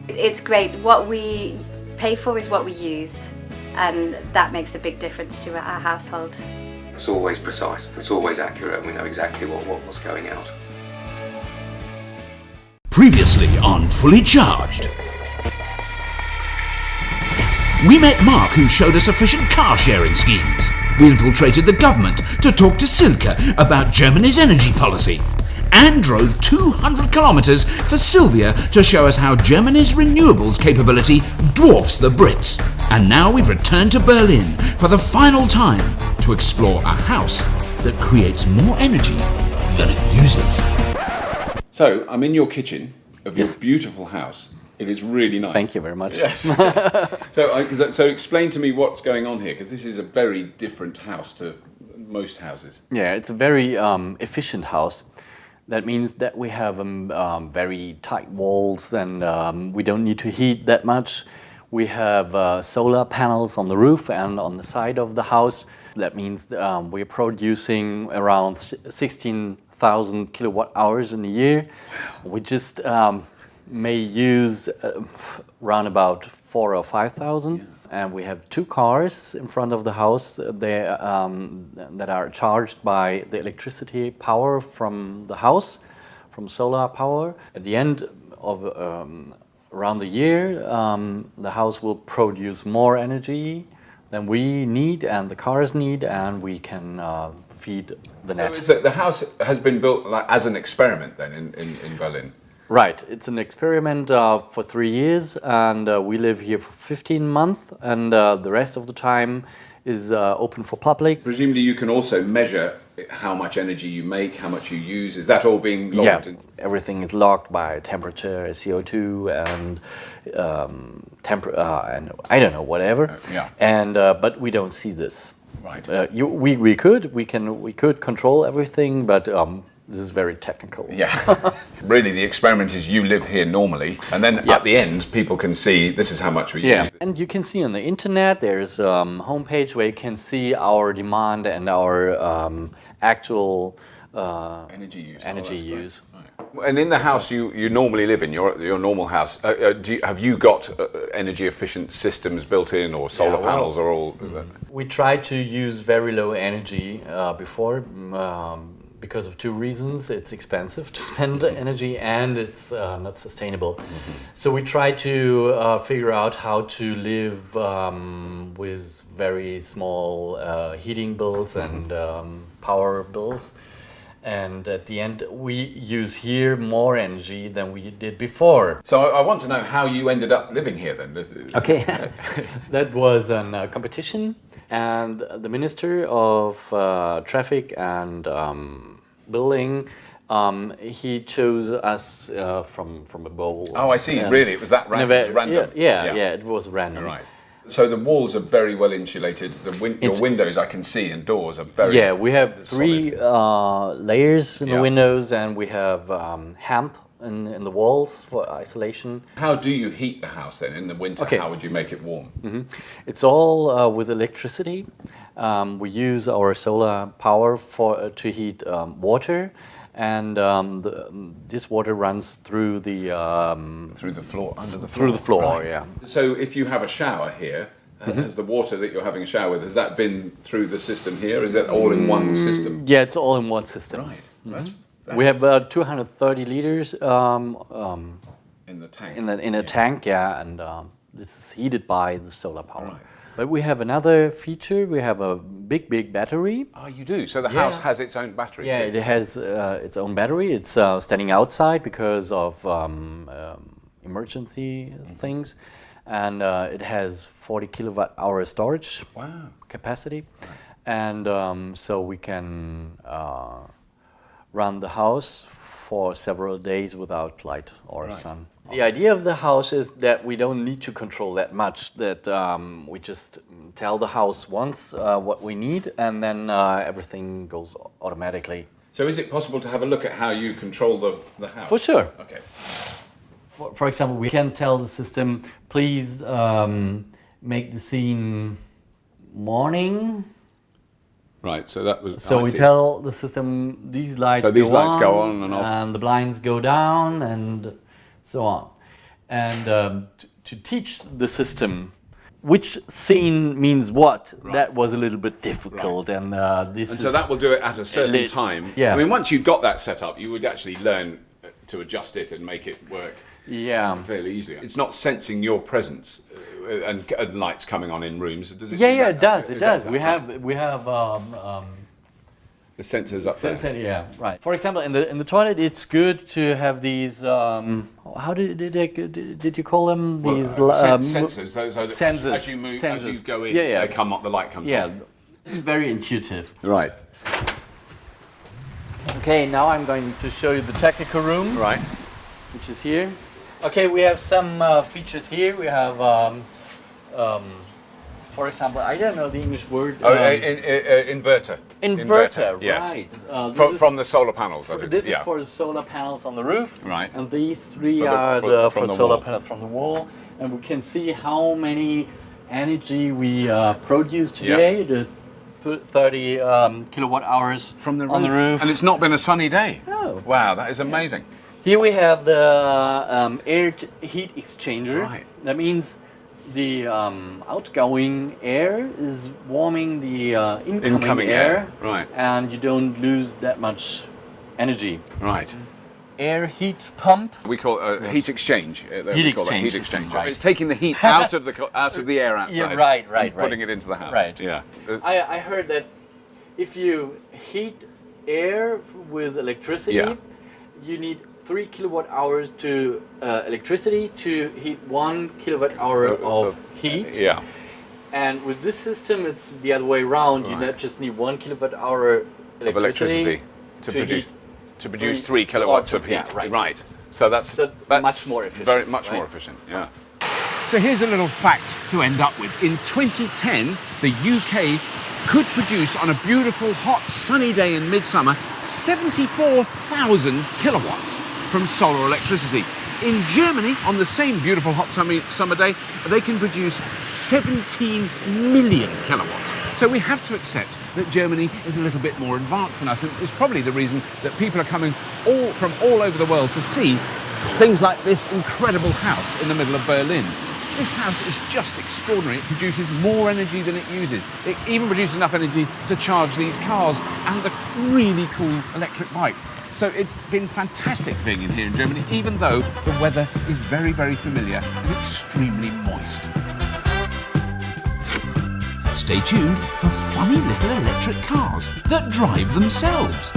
It's great. What we pay for is what we use, and that makes a big difference to our household. It's always precise, it's always accurate, and we know exactly what's going out. Previously on Fully Charged. We met Mark, who showed us efficient car sharing schemes. We infiltrated the government to talk to Silke about Germany's energy policy. And drove 200 kilometres for Sylvia to show us how Germany's renewables capability dwarfs the Brits. And now we've returned to Berlin for the final time to explore a house that creates more energy than it uses. So, I'm in your kitchen of your beautiful house. It is really nice. Thank you very much. Yes. So explain to me what's going on here, because this is a very different house to most houses. Yeah, it's a very efficient house. That means that we have very tight walls, and we don't need to heat that much. We have solar panels on the roof and on the side of the house. That means we're producing around 16,000 kilowatt hours in a year. We just may use around about 4,000 or 5,000. And we have 2 cars in front of the house that are charged by the electricity power from the house, from solar power. At the end of around the year, the house will produce more energy than we need and the cars need, and we can feed the net. So the house has been built as an experiment then in Berlin? Right, it's an experiment for 3 years, and we live here for 15 months, and the rest of the time is open for public. Presumably you can also measure how much energy you make, how much you use. Is that all being logged? Yeah, everything is logged by temperature, CO2, and and I don't know, whatever. And but we don't see this. Right. We could control everything, but this is very technical. Yeah. Really, the experiment is you live here normally, and then at the end, people can see this is how much we use. And you can see on the internet, there's a homepage where you can see our demand and our actual energy use. Right. And in the house you normally live in, your normal house, have you got energy efficient systems built in, or solar panels, or all? We tried to use very low energy before. Because of 2 reasons. It's expensive to spend energy, and it's not sustainable. So we try to figure out how to live with very small heating bills and power bills. And at the end, we use here more energy than we did before. So I want to know how you ended up living here then. Okay, that was a competition. And the Minister of Traffic and Building, he chose us from a bowl. Oh, I see. Really, it was that random? Yeah, it was random. Right. So the walls are very well insulated. Your windows I can see, and doors are very. Yeah, we have 3 layers in the windows, and we have hemp in the walls for isolation. How do you heat the house then in the winter? Okay. How would you make it warm? It's all with electricity. We use our solar power to heat water, and this water runs through the floor, under the floor. Through the floor, right. yeah. So if you have a shower here, has the water that you're having a shower with, has that been through the system here? Is it all in one system? Yeah, it's all in one system. Right. We have 230 liters in the tank. In a tank, and this is heated by the solar power. Right. But we have another feature. We have a big battery. Oh, you do? So the house has its own battery? Yeah, too. it has its own battery. It's standing outside because of emergency things. And it has 40 kilowatt hour storage capacity. Right. And so we can run the house for several days without light or sun. The idea of the house is that we don't need to control that much, that we just tell the house once what we need, and then everything goes automatically. So is it possible to have a look at how you control the house? For sure. Okay. For example, we can tell the system, please make the scene morning. Right, so that was... So we tell the system, these lights go on and off. and the blinds go down, and so on. And to teach the system which scene means what, that was a little bit difficult. And so that will do it at a certain time. Yeah. I mean, once you've got that set up, you would actually learn to adjust it and make it work fairly easily. It's not sensing your presence and lights coming on in rooms, does it? Yeah, it does. It does. We have the sensors up there. Yeah, right. For example, in the toilet, it's good to have these. How did you call them? These sensors. So sensors. As you move, sensors. as you go in, they come up. The light comes on. Yeah, it's very intuitive. Right. Okay, now I'm going to show you the technical room. Right. Which is here. Okay, we have some features here. We have, for example, I don't know the English word. Inverter. Inverter, yes. right. From the solar panels. This is for the solar panels on the roof. Right. And these three are for the solar panels from the wall. And we can see how many energy we produce today. It's 30 kilowatt hours from on the roof. And it's not been a sunny day. Oh. Wow, that is amazing. Here we have the air heat exchanger. Right. That means the outgoing air is warming the incoming air. Right. And you don't lose that much energy. Right. Air heat pump. We call it a heat exchange. Heat exchange. Right. It's taking the heat out of the air outside. Yeah, right. Putting it into the house. Right. Yeah. I heard that if you heat air with electricity, you need 3 kilowatt hours to electricity to heat 1 kilowatt hour of heat. Yeah. And with this system, it's the other way around. You not just need 1 kilowatt hour electricity to produce 3 kilowatts of heat. Yeah, right. Right. So that's much more efficient. Very much more efficient. Yeah. So here's a little fact to end up with. In 2010, the UK could produce on a beautiful, hot, sunny day in midsummer 74,000 kilowatts from solar electricity. In Germany, on the same beautiful, hot, summer day, they can produce 17 million kilowatts. So we have to accept that Germany is a little bit more advanced than us, and it's probably the reason that people are coming from all over the world to see things like this incredible house in the middle of Berlin. This house is just extraordinary. It produces more energy than it uses. It even produces enough energy to charge these cars and the really cool electric bike. So it's been fantastic being in here in Germany, even though the weather is very, very familiar and extremely moist. Stay tuned for funny little electric cars that drive themselves.